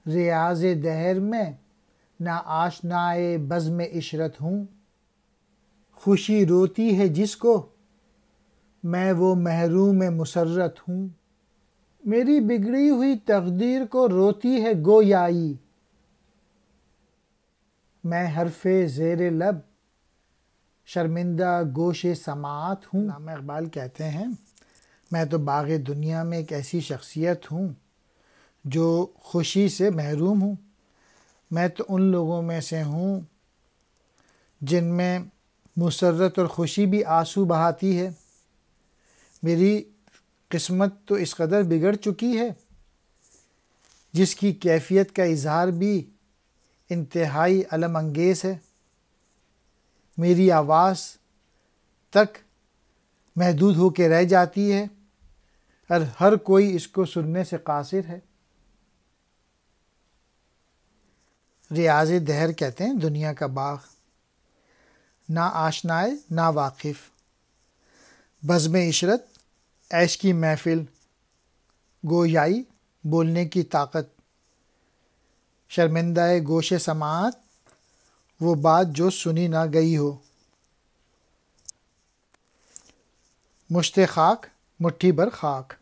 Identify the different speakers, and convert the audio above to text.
Speaker 1: ریاض دہر میں نا آشنائے بزم عشرت ہوں، خوشی روتی ہے جس کو میں وہ محروم مسرت ہوں، میری بگڑی ہوئی تقدیر کو روتی ہے گویائی، میں حرف زیر لب شرمندہ گوش سماعت ہوں۔ علامہ اقبال کہتے ہیں میں تو باغ دنیا میں ایک ایسی شخصیت ہوں جو خوشی سے محروم ہوں، میں تو ان لوگوں میں سے ہوں جن میں مسرت اور خوشی بھی آنسو بہاتی ہے، میری قسمت تو اس قدر بگڑ چکی ہے جس کی کیفیت کا اظہار بھی انتہائی الم انگیز ہے، میری آواز تک محدود ہو کے رہ جاتی ہے اور ہر کوئی اس کو سننے سے قاصر ہے۔ ریاض دہر کہتے ہیں دنیا کا باغ، نا آشنائے نا واقف، بزم عشرت عیش کی محفل، گویائی بولنے کی طاقت، شرمندہ گوش سماعت وہ بات جو سنی نہ گئی ہو، مشت خاک مٹھی بھر خاک۔